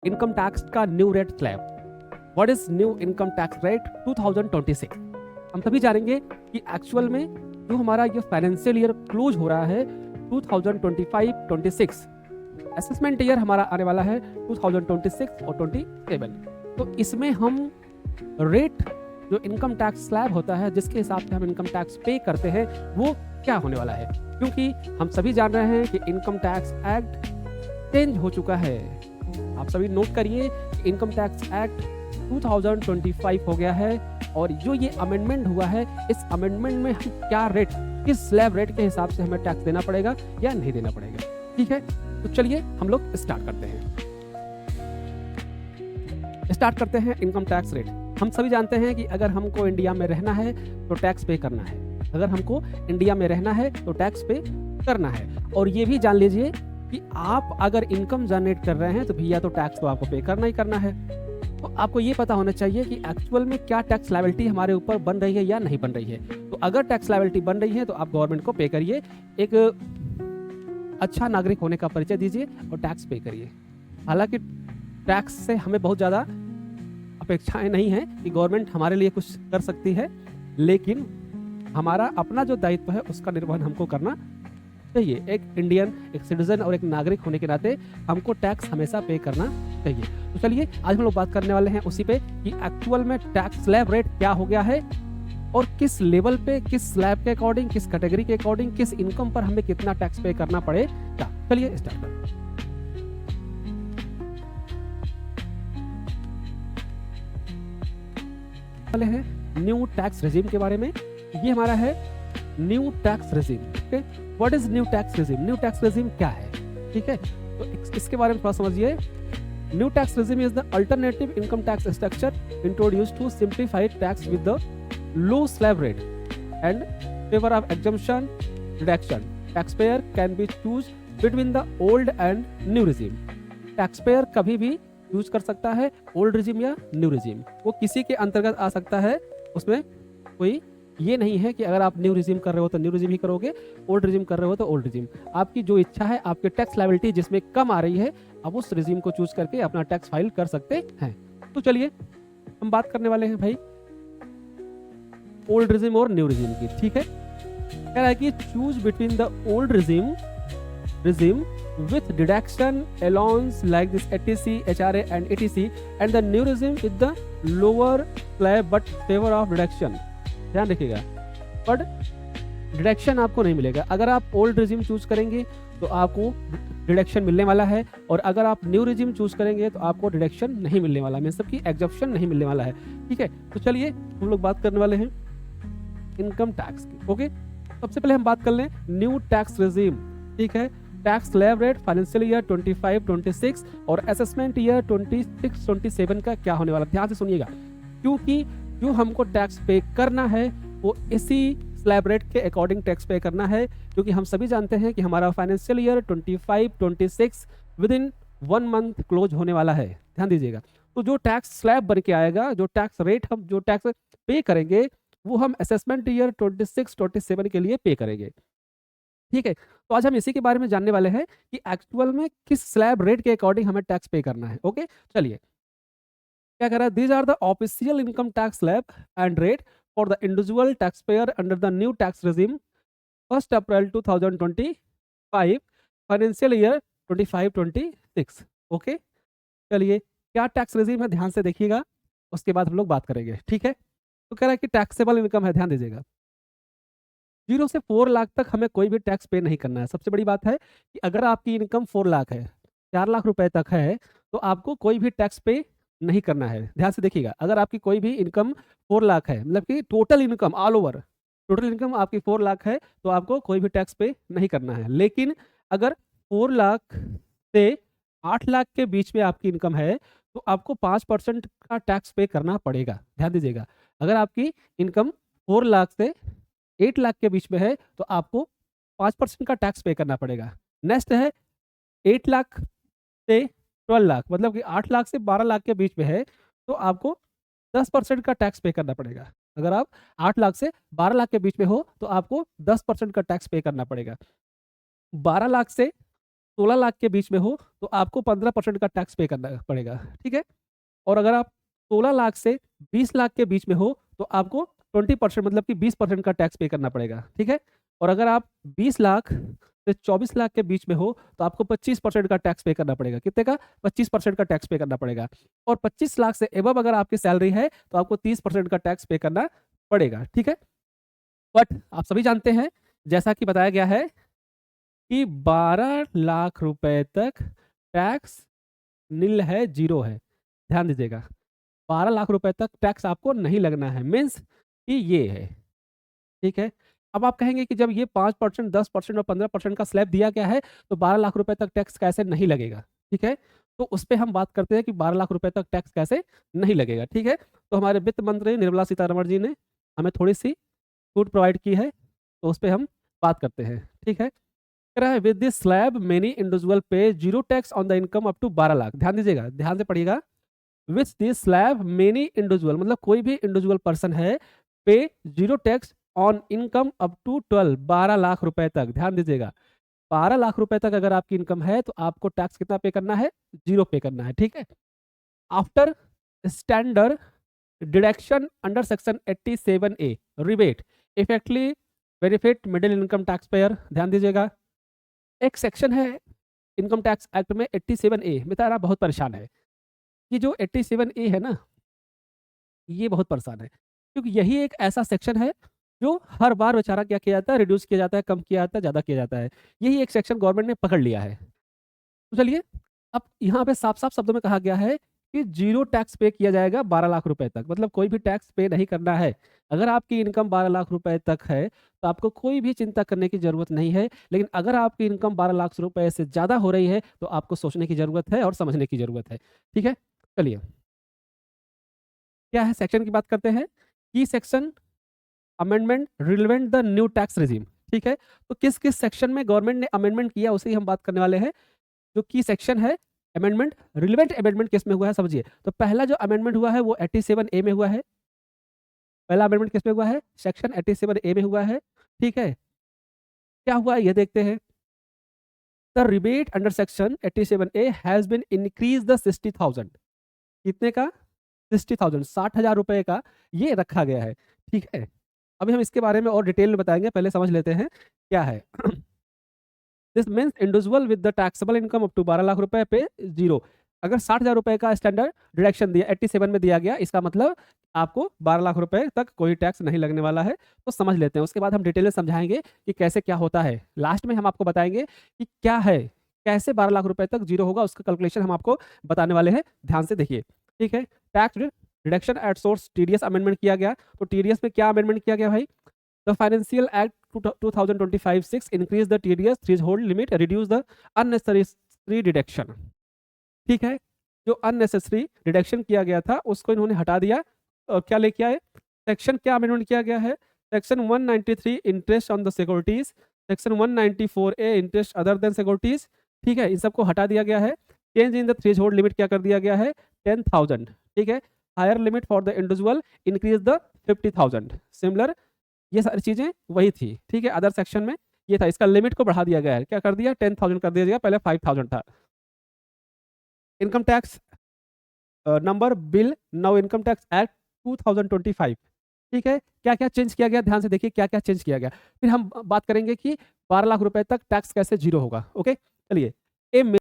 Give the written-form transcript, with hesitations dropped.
Income tax का new rate slab. What is new income tax rate 2026? हम तभी जानेंगे कि एक्चुअल में जो हमारा ये फाइनेंशियल ईयर क्लोज हो रहा है 2025-26, असेसमेंट ईयर हमारा आने वाला है 2026 और 27। तो इसमें हम रेट जो इनकम टैक्स स्लैब होता है जिसके हिसाब से हम इनकम टैक्स पे करते हैं वो क्या होने वाला है, क्योंकि हम सभी जान रहे हैं कि इनकम टैक्स एक्ट चेंज हो चुका है। आप सभी नोट करिए कि इनकम टैक्स एक्ट 2025 हो गया है और जो ये अमेंडमेंट हुआ है इस अमेंडमेंट में हम क्या रेट, किस स्लैब रेट के हिसाब से हमें टैक्स देना पड़ेगा या नहीं देना पड़ेगा। ठीक है, तो चलिए हम लोग स्टार्ट करते हैं इनकम टैक्स रेट। हम सभी जानते हैं कि अगर हमको इंडिया में रहना है तो टैक्स पे करना है, अगर हमको इंडिया में रहना है तो टैक्स पे करना है। और ये भी जान लीजिए कि आप अगर इनकम जनरेट कर रहे हैं तो भैया तो टैक्स तो आपको पे करना ही करना है। तो आपको ये पता होना चाहिए कि एक्चुअल में क्या टैक्स लायबिलिटी हमारे ऊपर बन रही है या नहीं बन रही है। तो अगर टैक्स लायबिलिटी बन रही है तो आप गवर्नमेंट को पे करिए, एक अच्छा नागरिक होने का परिचय दीजिए और टैक्स पे करिए। हालांकि टैक्स से हमें बहुत ज़्यादा अपेक्षाएं नहीं है कि गवर्नमेंट हमारे लिए कुछ कर सकती है, लेकिन हमारा अपना जो दायित्व है उसका निर्वहन हमको करना चाहिए। एक इंडियन, एक सिटीजन और एक नागरिक होने के नाते हमको टैक्स हमेशा पे करना चाहिए। तो चलिए आज हम लोग बात करने वाले हैं उसी पे कि एक्चुअल में टैक्स स्लैब रेट क्या हो गया है और किस लेवल पे, किस स्लैब के अकॉर्डिंग, किस कैटेगरी के अकॉर्डिंग, किस इनकम पर हमें कितना टैक्स पे करना पड़ेगा। चलिए स्टार्ट करते हैं। वाले हैं न्यू टैक्स रेजिम के बारे में। ये हमारा है new tax regime. Okay, what is new tax regime? New tax regime क्या है? ठीक है, तो इसके बारे में थोड़ा समझिए। New tax regime is the alternative income tax structure introduced to simplified tax with the low slab rate and favour of exemption reduction. Taxpayer can be choose between the old and new regime. Taxpayer कभी भी use कर सकता है old regime या new regime, वो किसी के अंतर्गत आ सकता है। उसमें कोई ये नहीं है कि अगर आप न्यू रिजिम कर रहे हो तो न्यू रिजिम ही करोगे, ओल्ड रिजिम कर रहे हो तो ओल्ड रिजिम। आपकी जो इच्छा है, आपके टैक्स लायबिलिटी जिसमें कम आ रही है, आप उस रिजिम को चूज करके अपना टैक्स फाइल कर सकते हैं। तो चलिए हम बात करने वाले हैं भाई ओल्ड रिजिम और न्यू रिजिम की। ठीक है, कह रहा है कि choose between the old regime with deduction allowance like this ATC, HRA and ETC and the new regime with the lower slab but favor of deduction। ध्यान रखिएगा, बट डिडक्शन आपको नहीं मिलेगा। अगर आप ओल्ड रिजिम चूज करेंगे तो आपको डिडक्शन मिलने वाला है, और अगर आप न्यू रिजिम चूज करेंगे तो आपको डिडक्शन नहीं मिलने वाला, मीन सबकी एग्जम्पशन नहीं मिलने वाला है। ठीक है, तो चलिए हम लोग बात करने वाले हैं इनकम टैक्स की। ओके, सबसे पहले हम बात कर लें न्यू टैक्स रेजिम। ठीक है, tax slab rate financial year 25-26 और असेसमेंट ईयर 26-27 का क्या होने वाला, ध्यान से सुनिएगा, क्योंकि जो हमको टैक्स पे करना है वो इसी स्लैब रेट के अकॉर्डिंग टैक्स पे करना है। क्योंकि हम सभी जानते हैं कि हमारा financial year 25-26 with in 1 month close होने वाला है। ध्यान दीजिएगा, तो जो टैक्स स्लैब बन के आएगा, जो टैक्स रेट हम जो टैक्स पे करेंगे वो हम असेसमेंट ईयर 26-27 के लिए पे करेंगे। ठीक है, तो आज हम इसी के बारे में जानने वाले हैं कि एक्चुअल में किस स्लैब रेट के अकॉर्डिंग हमें टैक्स पे करना है। ओके, चलिए क्या कर रहा है, these are the official income tax slab and rate for the individual tax payer under the new tax regime 1 April 2025 financial year 25-26। Okay, चलिए क्या टैक्स रेजिम है ध्यान से देखिएगा, उसके बाद हम लोग बात करेंगे। ठीक है, तो कह रहा है कि टैक्सेबल इनकम है, ध्यान दीजिएगा 0 से 4 लाख तक हमें कोई भी टैक्स पे नहीं करना है। सबसे बड़ी बात है कि अगर आपकी इनकम 4 लाख है, 4 लाख रुपए तक है, तो आपको कोई भी टैक्स पे नहीं करना है। ध्यान से देखिएगा, अगर आपकी कोई भी इनकम 4 लाख है, मतलब कि total income all over total income आपकी 4 लाख है, तो आपको कोई भी टैक्स पे नहीं करना है। लेकिन अगर 4 लाख से 8 लाख के बीच में आपकी इनकम है तो आपको 5% का टैक्स पे करना पड़ेगा। ध्यान दीजिएगा, अगर आपकी इनकम 4 लाख से 8 लाख के बीच में है तो आपको 5% का टैक्स पे करना पड़ेगा। नेक्स्ट है 8 लाख से 12 लाख, मतलब कि 8 लाख से 12 लाख के बीच में है तो आपको 10% का टैक्स पे करना पड़ेगा। अगर आप 8 लाख से 12 लाख के बीच में हो तो आपको 10% का टैक्स पे करना पड़ेगा। 12 लाख से 16 लाख के बीच में हो तो आपको 15% का टैक्स पे करना पड़ेगा, ठीक है। और अगर आप 16 लाख से 20 लाख के बीच में हो तो आपको 20% मतलब कि 20% का टैक्स पे करना पड़ेगा, ठीक है। और अगर आप 20 लाख से 24 लाख के बीच में हो तो आपको 25% का टैक्स पे करना पड़ेगा। कितने का? 25% का टैक्स पे करना पड़ेगा। और 25 लाख से एबव अगर आपकी सैलरी है तो आपको 30% का टैक्स पे करना पड़ेगा, ठीक है। बट आप सभी जानते हैं, जैसा कि बताया गया है कि 12 लाख रुपए तक टैक्स नील है, जीरो है। ध्यान दीजिएगा, 12 लाख रुपए तक टैक्स आपको नहीं लगना है, मीन्स कि ये है, ठीक है। अब आप कहेंगे कि जब ये 5%, 10% और 15% का स्लैब दिया गया है तो 12 लाख रुपए तक टैक्स कैसे नहीं लगेगा, ठीक है। तो उस पे हम बात करते हैं कि 12 लाख रुपए तक टैक्स कैसे नहीं लगेगा, ठीक है। तो हमारे वित्त मंत्री निर्मला सीतारमण जी ने हमें थोड़ी सी छूट प्रोवाइड की है, तो उस पे हम बात करते हैं, ठीक है। कह रहा है with this slab many individual pay zero tax on the income up to 12 lakh. ध्यान दीजिएगा, ध्यान से पढ़िएगा। With this slab many individual मतलब कोई भी इंडिविजुअल पर्सन है pay zero tax on income up to 12 lakh रुपए तक। ध्यान दीजिएगा, 12 लाख रुपए तक अगर आपकी इनकम है तो आपको टैक्स कितना पे करना है? जीरो पे करना है, ठीक है। After standard deduction under section 87A rebate effectively benefit middle income taxpayer. ध्यान दीजिएगा, एक सेक्शन है इनकम टैक्स एक्ट में 87A, बेचारा बहुत परेशान है। ये जो 87A है ना, ये बहुत परेशान है क्योंकि यही एक ऐसा सेक्शन है जो हर बार बेचारा क्या किया जाता है? रिड्यूस किया जाता है, कम किया जाता है, ज़्यादा किया जाता है। यही एक सेक्शन गवर्नमेंट ने पकड़ लिया है। तो चलिए, अब यहाँ पे साफ-साफ शब्दों में कहा गया है कि ज़ीरो टैक्स पे किया जाएगा 12 लाख रुपए तक, मतलब कोई भी टैक्स पे नहीं करना है। अगर आपकी इनकम 12 लाख रुपए तक है, तो आपको कोई भी चिंता करने की ज़रूरत नहीं है। लेकिन अगर आपकी इनकम 12 लाख रुपए से ज़्यादा हो रही है, तो आपको सोचने की ज़रूरत है और समझने की ज़रूरत है। ठीक है? चलिए, क्या है सेक्शन की बात करते हैं। की section amendment relevant the new tax regime. ठीक है? तो किस-किस सेक्शन में गवर्नमेंट ने अमेंडमेंट किया, उसे ही हम बात करने वाले हैं। जो की सेक्शन है अमेंडमेंट, रिलेवेंट अमेंडमेंट किस में हुआ है समझिए। तो पहला जो अमेंडमेंट हुआ है वो 87A में हुआ है। पहला अमेंडमेंट किस में हुआ है? सेक्शन 87A में हुआ है। ठीक है? क्या हुआ है ये देखते हैं। The rebate under section 87A has been increase the 60,000। कितने का? 60,000, 60,000 रुपए का ये रखा गया है। ठीक है? अभी हम इसके बारे में और डिटेल में बताएँगे, पहले समझ लेते हैं क्या है। This means individual with the taxable income up to 12 lakh रुपए पे जीरो। अगर 60,000 रुपए का स्टैंडर्ड डिडक्शन दिया 87 में दिया गया, इसका मतलब आपको 12 लाख रुपए तक कोई टैक्स नहीं लगने वाला है। तो समझ लेते हैं, उसके बाद हम डिटेल में समझाएंगे कि कैसे क्या होता है। लास्ट में हम आपको बताएंगे कि क्या है, कैसे 12 लाख रुपए तक जीरो होगा, उसका कैलकुलेशन हम आपको बताने वाले हैं। ध्यान से देखिए, ठीक है। Tax reduction at source TDS amendment किया गया। तो टीडीएस में क्या अमेंडमेंट किया गया भाई? The Financial Act 2025-6 increase the TDS threshold limit, reduce the unnecessary deduction। ठीक है, जो अननेसेसरी डिडक्शन किया गया था उसको इन्होंने हटा दिया। और क्या लेके आए? सेक्शन क्या अमेंडमेंट किया गया है? Section 193 interest on the securities, section 194A interest other than securities. ठीक है, इन सबको हटा दिया गया है। Change in the threshold limit क्या कर दिया गया है? 10,000। ठीक है, higher limit for the individual increase the 50,000। Similar ये सारी चीजें वही थी। ठीक है, अदर सेक्शन में ये था, इसका लिमिट को बढ़ा दिया गया है। क्या कर दिया? 10,000 कर दिया गया, पहले 5,000 था। Income tax number bill now income tax act 2025। ठीक है, क्या क्या चेंज किया गया, ध्यान से देखिए क्या क्या चेंज किया गया। फिर हम बात करेंगे कि 12 लाख रुपए तक टैक्स कैसे जीरो होगा। ओके, चलिए। ए